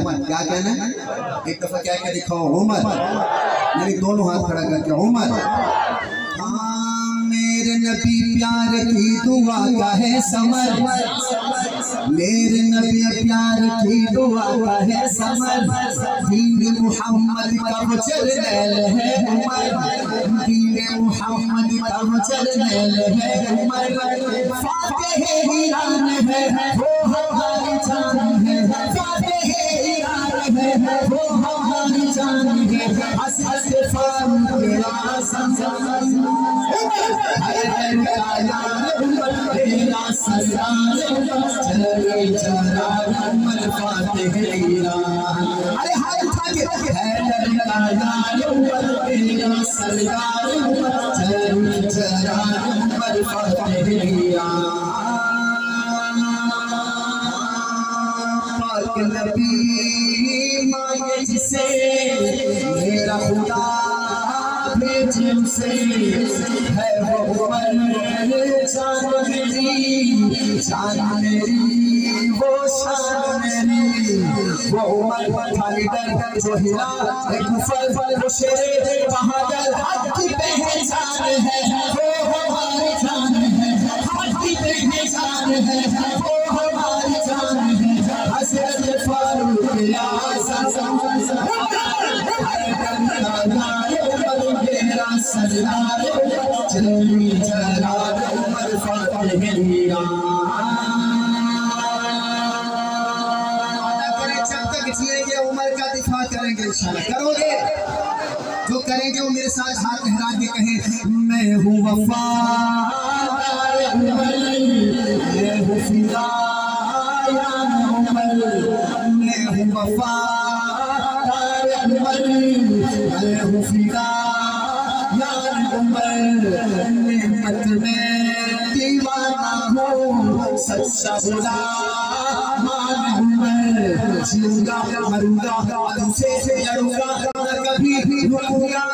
क्या कहना है? एक दफा क्या क्या दिखाओ, उमर। मेरे दोनों हाथ खड़ा करके उमर। मेरे नबी प्यार की दुआ का है समर, मेरे नबी प्यार की दुआ का है समर। दीन मोहम्मद का वो चरनैल है उमर, दीन मोहम्मद का वो चरनैल है उमर। फातिह ईरान है वो हमारी जान है, फातिह ईरान है वो हमारी जान है। हज़रत फारूक तेरा संसान अरे हाथ उठा के नबी मांगे जिसे मेरा खुदा भेजे उसे है वो उमर। जान मेरी वो शान मेरी वो उमर। खाली डर जो हिला कुफर वो शेरे बहादुर। हक की पहचान है वो हमारी जान है, हक की पहचान है वो हमारी जान है। हज़रत फारूक उमर का दिफा करेंगे इंशाल्लाह। करोगे? जो करेंगे वो मेरे साथ हाथ लहरा के कहें, मैं हूँ वफादार उमर, मैं हूँ फिदा या उमर, मैं हूँ वफादार उमर, मैं हूँ फिदा या उमर। नेमत में दीवाना हूँ सच्चा गुलाम उमर। जीऊंगा मरूंगा तुमसे लड़ूंगा कभी रुकूंगा।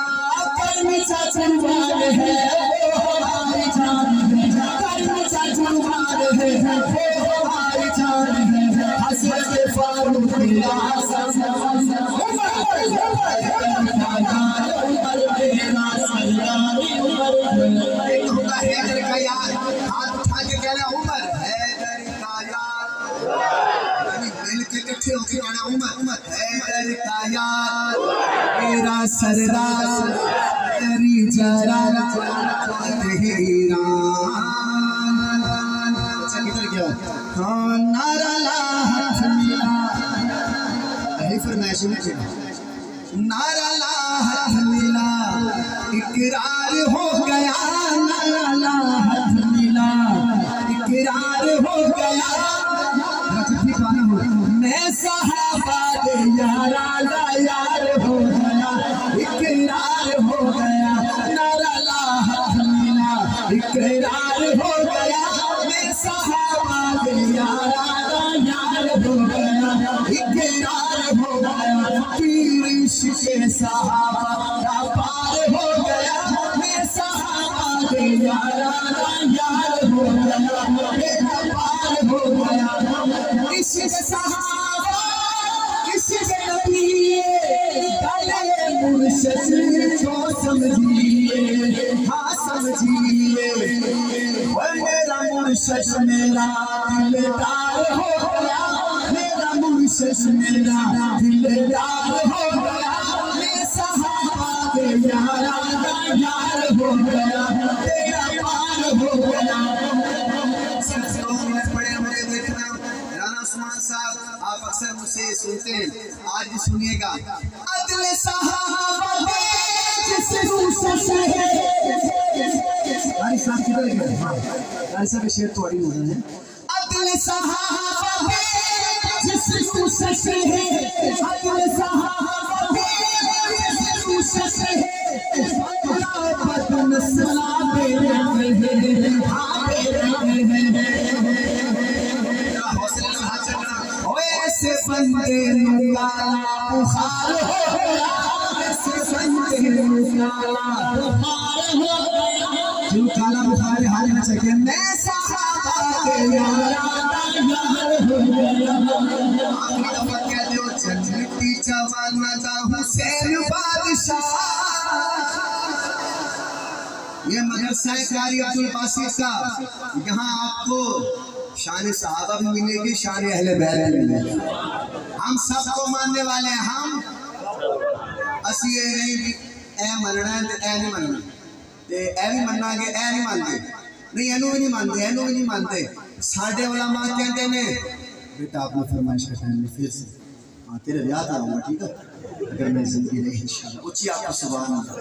कर्म सा जुर्मान है वो हमारी जान है, कर्म सा जुर्मान है वो हमारी जान है। हज़रत फारूक तेरा हैदर का यार। हाथ उठा के कहना उमर, हैदर का यार। मिल के इकट्ठे होके कहना उमर, उमर हैदर का यार, मेरा सरदार तेरी जरा तेरा। किधर गया? हाँ नारा ला हाथ मिला, यही फरमाइश में नारा ला हाथ मिला, इकरार हो गया। नारा ला हाथ मिला, इकरार हो गया। मैं सहाबा दे यारा ला यार हो गया, इकरार हो गया। नारा ला हाथ मिला, इकरार हो गया। मैं सहाबा दे यारा ला यार हो गया, इकरार हो गया। पीर इश्क़ सहाबा का पार हो गया। मैं सहाबा दे यारा ला यार हो गया, मेरा पार हो गया। इश्क़ सहाबा इश्क़ नबी गले मुर्शिद को समझिए, हाँ समझिए। वो मेरा मुर्शिद मेरा दिलदार हो गया, मेरा मुर्शिद मेरा दिलदार हो गया। मैं सहाबा के यारा का यार हो गया, तेरा पार हो गया। साहब आप अक्सर मुझसे सुनते हैं, आज भी सुनिएगा। अदल सहाबा साहब किधर गए? हाँ साहब शेर तो अड़ी होना है। अदल सहाबा जिस से है, अदल सहाबा जिस से है। बदन सलाम दे रहे हैं, हाँ दे रहे हैं। ऐसे बंदे काला बुखार हो गया, ऐसे बंदे काला बुखार हो गया। जो काला बुखार हाल में चके मैं सहाबा के यार हो गया। आखिरी दफा कह दो जवाना दा हुसैन बादशाह। ये मदरसा कारी अब्दुल बासित का, यहाँ आपको शान सहाबा भी मिलेगी, शान अहले बैत भी मिलेगी। हम सबको मानने वाले हैं। हम असी ये नहीं ए मनना है ए नहीं मनना, ते ए भी मनना कि ए नहीं मानते, नहीं एनू भी नहीं मानते, एनू भी नहीं मानते। साढ़े उलमा कहते ने बेटा आपने फरमाइश का टाइम फिर से हाँ तेरे ब्याह आऊँगा, ठीक है, अगर मैं जिंदगी रही इंशाल्लाह। उच्ची आपको सुभान अल्लाह।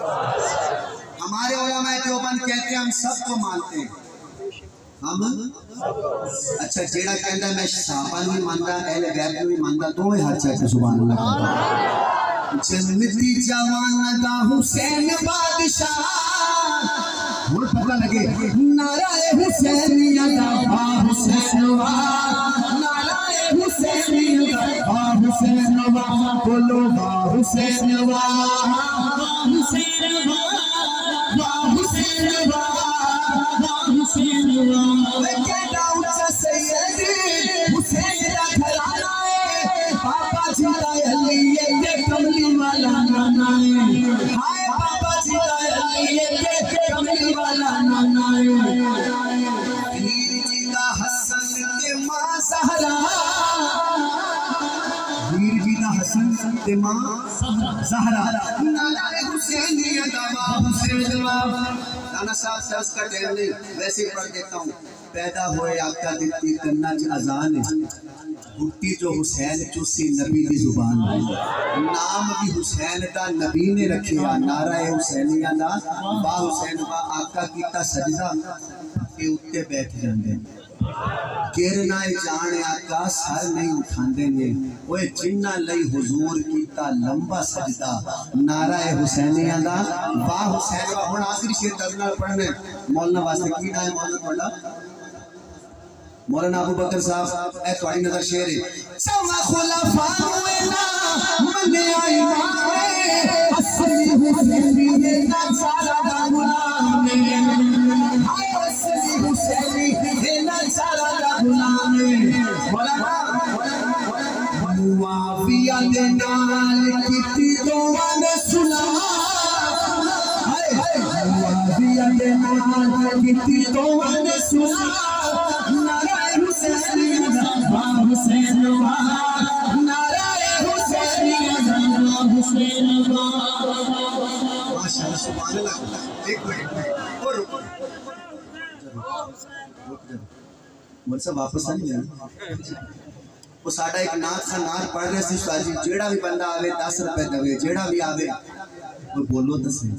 हमारे उलमा देवबंद कहते हैं हम सबको मानते हैं। हम अच्छा जेड़ा कहता मैं सहाबा नहीं मानता, अहले बैत नहीं मानता, दोवें हाथ चढ़ के सुभान अल्लाह। जन्नती जवाना दा हुसैन बादशाह, हुण पता लगे नाराए हुसैनिया दा बा हुसैनवा, नाराए हुसैनिया दा बा हुसैनवा, बोलो बा हुसैनवा, बा हुसैनवा, बा हुसैनवा, बा हुसैनवा। वे केड़ा ऊंचा सैयद हुसैन दा घराना है, बाबा जी दा अली के कमली वाला नाना है। हाय बाबा जी दा अली के कमली वाला नाना है। पीर जी दा हसन ते मां ज़हरा, पीर जी दा हसन ते मां ज़हरा, नाना हुसैनिया दा बा हुसैनवा। नाना साहब दस का टाइम नहीं, वैसे ही पढ़ देता हूँ। पैदा हुए आपका दिखती कन्ना च अजान है, बुट्टी जो हुसैन चुसी नबी की जुबान है। नाम भी हुसैन दा नबी ने रखिया, नारा हुसैनिया दा बा हुसैन बा। आका कीता सजदा के उत्ते बैठ जाते, गिरना जान आका सर नहीं उठाते ने। ओए जिन्ना लई हुजूर कीता लंबा सजदा, नारा हुसैनिया दा बा हुसैन बा। हुण आखिरी शेर दर्द नाल पढ़ने मौलाना वास्ते की नाम है मौलाना ਤੁਹਾਡਾ मौलाना अबू बकर साहब। ए तुम्हारी नजर शेर है। समा खुलाफा ना मने आई माए, असली हुसैनी ना सारा गुलाम है। हाय असली हुसैनी ना सारा गुलाम है। मौलाना मुआविया दे नाल कीती दोवां ने सुलह, हाय हाय मुआविया दे नाल कीती दोवां ने सुलह, नाराए हुसैनिया दा बा हुसैनवा, नाराए हुसैनिया दा बा हुसैनवा। माशाअल्लाह सुभान अल्लाह। एक मिनट और रुक मुझ से वापस आ गया। वो साडा एक नाथ सा नार पढ़ रहे सी उस्ताद जी, जेड़ा भी बंदा आवे 10 रुपए देवे, जेड़ा भी आवे वो बोलो तो सही।